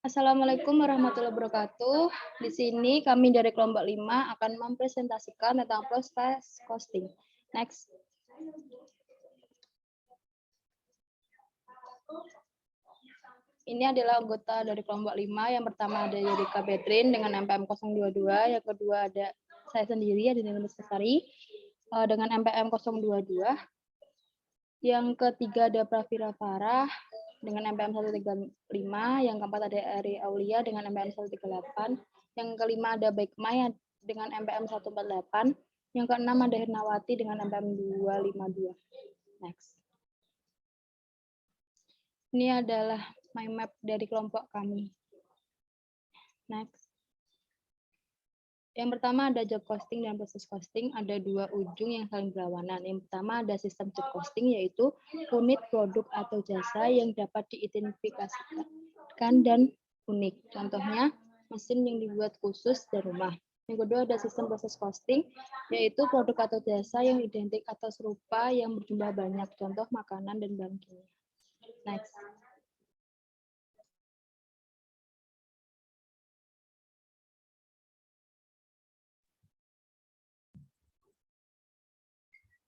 Assalamualaikum warahmatullahi wabarakatuh. Di sini kami dari kelompok 5 akan mempresentasikan tentang proses costing. Next. Ini adalah anggota dari kelompok 5. Yang pertama ada Yerika Betrin dengan MPM 022. Yang kedua ada saya sendiri, ada Nilus Besari dengan MPM 022. Yang ketiga ada Pravira Farah dengan MPM 135. Yang keempat ada Eri Aulia dengan MPM 138. Yang kelima ada Baikmai dengan MPM 148. Yang keenam ada Hirnawati dengan MPM 252. Next. Ini adalah mind map dari kelompok kami. Next. Yang pertama ada job costing dan proses costing. Ada dua ujung yang saling berlawanan. Yang pertama ada sistem job costing, yaitu unit produk atau jasa yang dapat diidentifikasikan dan unik. Contohnya, mesin yang dibuat khusus dan rumah. Yang kedua ada sistem proses costing, yaitu produk atau jasa yang identik atau serupa yang berjumlah banyak. Contoh makanan dan bahan kimia. Next.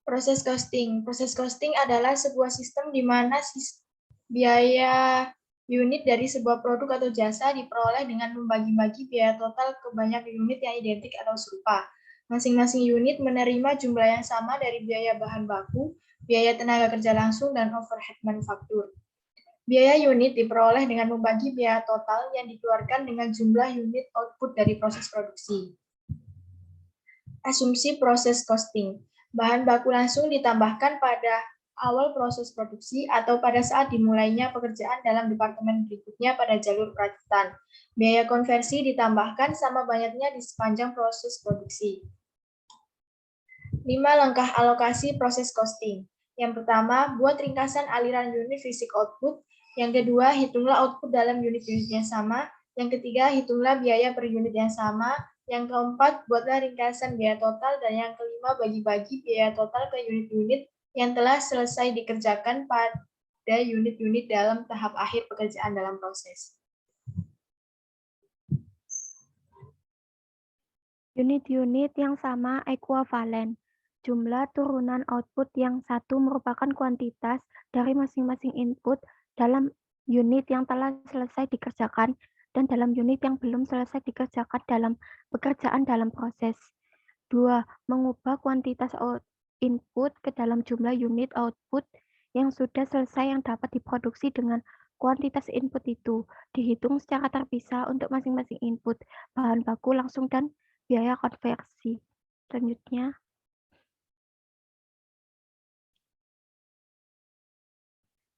Proses costing. Proses costing adalah sebuah sistem di mana biaya unit dari sebuah produk atau jasa diperoleh dengan membagi-bagi biaya total ke banyak unit yang identik atau serupa. Masing-masing unit menerima jumlah yang sama dari biaya bahan baku, biaya tenaga kerja langsung, dan overhead manufaktur. Biaya unit diperoleh dengan membagi biaya total yang dikeluarkan dengan jumlah unit output dari proses produksi. Asumsi proses costing. Bahan baku langsung ditambahkan pada awal proses produksi atau pada saat dimulainya pekerjaan dalam departemen berikutnya pada jalur perakitan. Biaya konversi ditambahkan sama banyaknya di sepanjang proses produksi. 5 langkah alokasi proses costing. Yang pertama, buat ringkasan aliran unit fisik output. Yang kedua, hitunglah output dalam unit-unit yang sama. Yang ketiga, hitunglah biaya per unit yang sama. Yang keempat, buatlah ringkasan biaya total. Dan yang kelima, bagi-bagi biaya total ke unit-unit yang telah selesai dikerjakan pada unit-unit dalam tahap akhir pekerjaan dalam proses. Unit-unit yang sama ekuivalen. Jumlah turunan output yang satu merupakan kuantitas dari masing-masing input dalam unit yang telah selesai dikerjakan dan dalam unit yang belum selesai dikerjakan dalam pekerjaan dalam proses. 2. Mengubah kuantitas input ke dalam jumlah unit output yang sudah selesai yang dapat diproduksi dengan kuantitas input itu. Dihitung secara terpisah untuk masing-masing input, bahan baku langsung dan biaya konversi. Selanjutnya,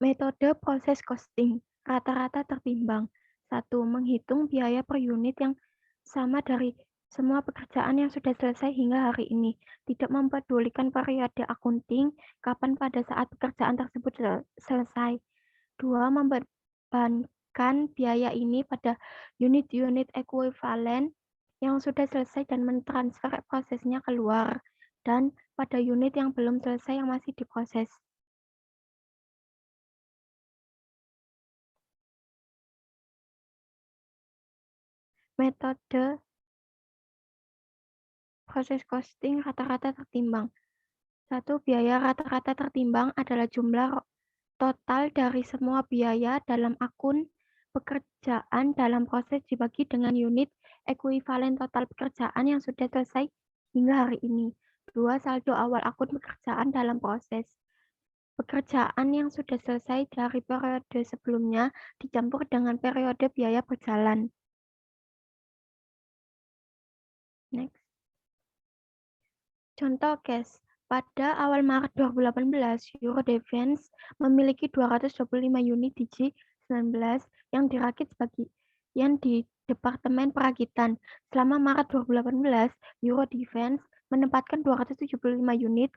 metode proses costing, rata-rata tertimbang. 1. Menghitung biaya per unit yang sama dari semua pekerjaan yang sudah selesai hingga hari ini. Tidak mempedulikan periode akunting, kapan pada saat pekerjaan tersebut selesai. 2. Membebankan biaya ini pada unit-unit ekuivalen yang sudah selesai dan mentransfer prosesnya keluar, dan pada unit yang belum selesai yang masih diproses. Metode proses costing rata-rata tertimbang. 1. Biaya rata-rata tertimbang adalah jumlah total dari semua biaya dalam akun pekerjaan dalam proses dibagi dengan unit ekuivalen total pekerjaan yang sudah selesai hingga hari ini. 2. Saldo awal akun pekerjaan dalam proses. Pekerjaan yang sudah selesai dari periode sebelumnya dicampur dengan periode biaya berjalan. Next. Contoh case. Pada awal Maret 2018, Eurodefense memiliki 225 unit DJ-19 yang dirakit sebagian di Departemen Perakitan. Selama Maret 2018, Eurodefense menempatkan 275 unit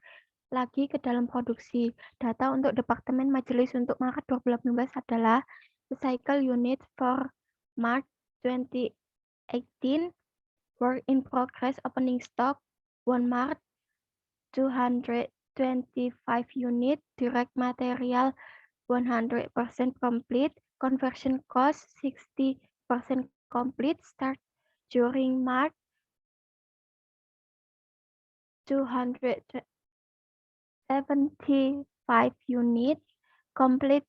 lagi ke dalam produksi. Data untuk Departemen Majelis untuk Maret 2018 adalah Recycle Unit for March 2018, Work in Progress Opening Stock 1 March 225 unit, direct material 100% complete, conversion cost complete start during March 275 units completed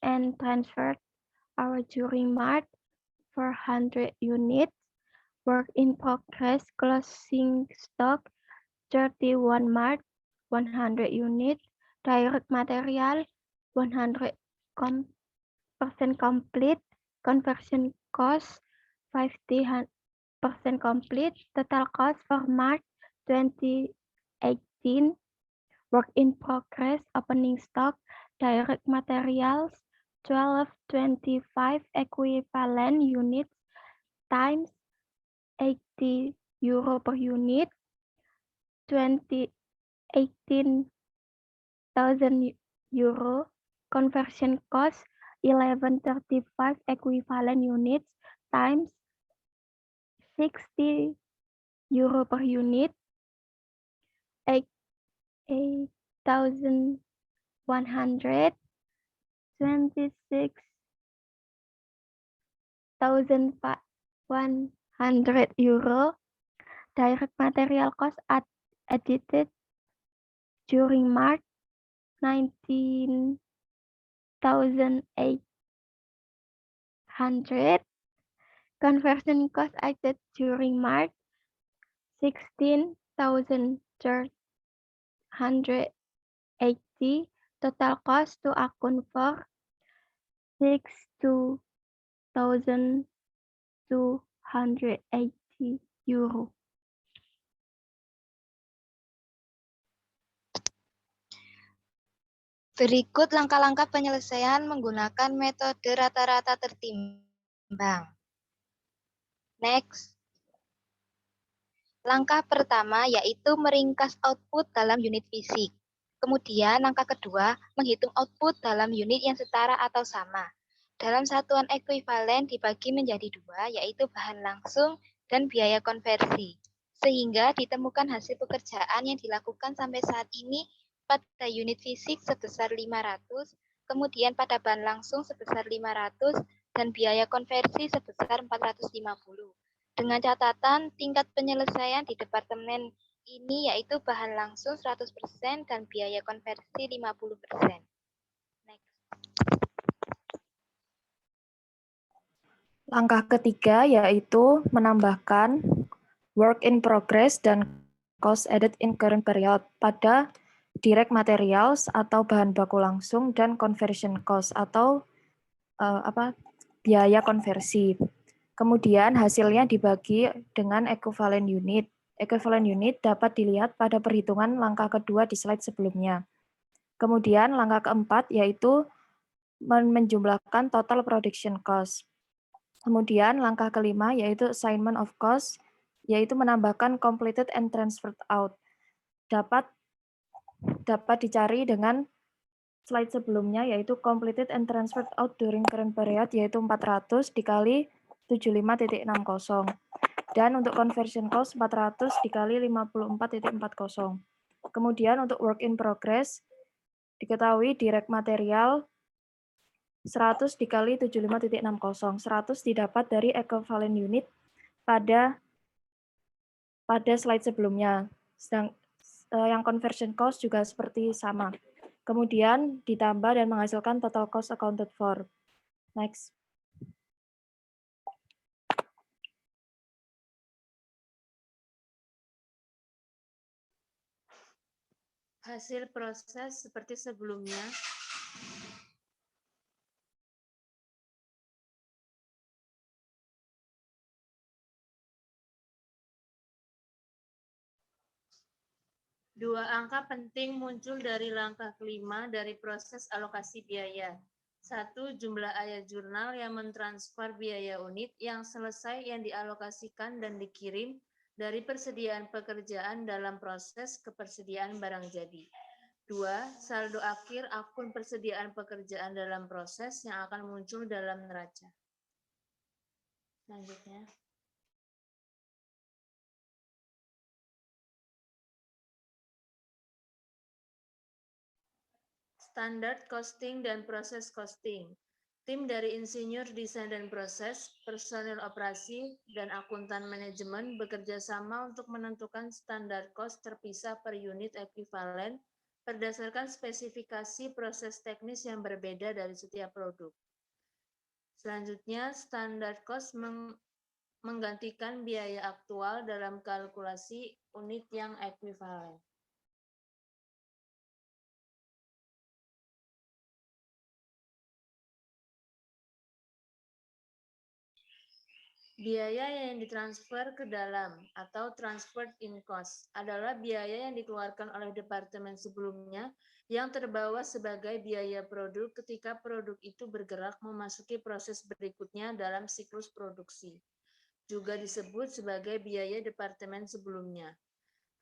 and transferred are during March 400 units. Work in progress closing stock 31 March 100 units. Direct material 100% complete. Conversion cost 50% complete. Total cost for March 2018. Work in progress opening stock. Direct materials 1225 equivalent units times 80 euro per unit. 18,000 euro. Conversion cost 1135 equivalent units times 60 euro per unit. 8,100. 26,100 euro. Direct material cost edited during March 19,800. Conversion cost added during March 16,380. Total cost to account for 6,280 euro. Berikut langkah-langkah penyelesaian menggunakan metode rata-rata tertimbang. Next. Langkah pertama yaitu meringkas output dalam unit fisik. Kemudian langkah kedua, menghitung output dalam unit yang setara atau sama. Dalam satuan ekuivalen dibagi menjadi dua, yaitu bahan langsung dan biaya konversi. Sehingga ditemukan hasil pekerjaan yang dilakukan sampai saat ini pada unit fisik sebesar 500, kemudian pada bahan langsung sebesar 500, dan biaya konversi sebesar 450. Dengan catatan tingkat penyelesaian di departemen ini yaitu bahan langsung 100% dan biaya konversi 50%. Next. Langkah ketiga yaitu menambahkan work in progress dan cost added in current period pada direct materials atau bahan baku langsung dan conversion cost atau biaya konversi. Kemudian hasilnya dibagi dengan equivalent unit. Equivalent unit dapat dilihat pada perhitungan langkah kedua di slide sebelumnya. Kemudian langkah keempat yaitu menjumlahkan total production cost. Kemudian langkah kelima yaitu assignment of cost, yaitu menambahkan completed and transferred out. Dapat dicari dengan slide sebelumnya yaitu completed and transferred out during current period yaitu 400 dikali 75.60. Dan untuk conversion cost 400 dikali 54.40. Kemudian untuk work in progress diketahui direct material 100 dikali 75.60. 100 didapat dari equivalent unit pada slide sebelumnya. Sedang yang conversion cost juga seperti sama. Kemudian ditambah dan menghasilkan total cost accounted for. Next. Hasil proses seperti sebelumnya. Dua angka penting muncul dari langkah kelima dari proses alokasi biaya. 1. Jumlah ayat jurnal yang mentransfer biaya unit yang selesai yang dialokasikan dan dikirim dari persediaan pekerjaan dalam proses ke persediaan barang jadi. 2. Saldo akhir akun persediaan pekerjaan dalam proses yang akan muncul dalam neraca. Selanjutnya. Standard costing dan proses costing. Tim dari insinyur desain dan proses, personil operasi, dan akuntan manajemen bekerja sama untuk menentukan standar cost terpisah per unit ekuivalen berdasarkan spesifikasi proses teknis yang berbeda dari setiap produk. Selanjutnya, standar cost menggantikan biaya aktual dalam kalkulasi unit yang ekuivalen. Biaya yang ditransfer ke dalam atau transferred in cost adalah biaya yang dikeluarkan oleh departemen sebelumnya yang terbawa sebagai biaya produk ketika produk itu bergerak memasuki proses berikutnya dalam siklus produksi. Juga disebut sebagai biaya departemen sebelumnya.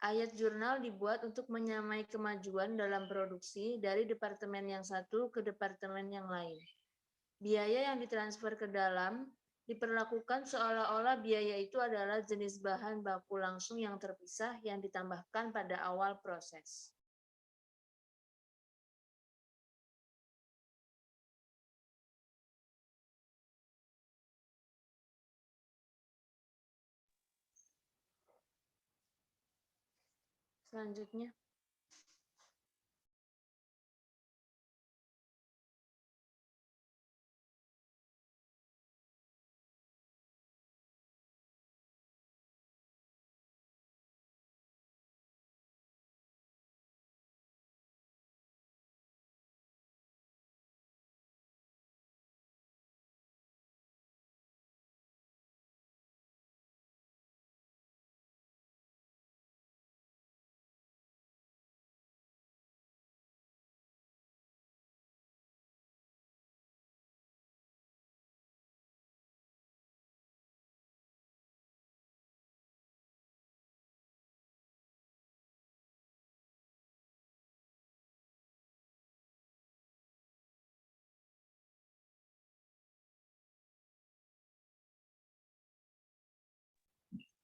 Ayat jurnal dibuat untuk menyamai kemajuan dalam produksi dari departemen yang satu ke departemen yang lain. Biaya yang ditransfer ke dalam diperlakukan seolah-olah biaya itu adalah jenis bahan baku langsung yang terpisah yang ditambahkan pada awal proses. Selanjutnya.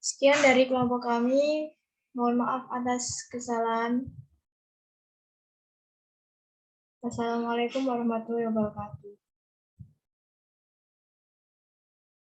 Sekian dari kelompok kami. Mohon maaf atas kesalahan. Wassalamualaikum warahmatullahi wabarakatuh.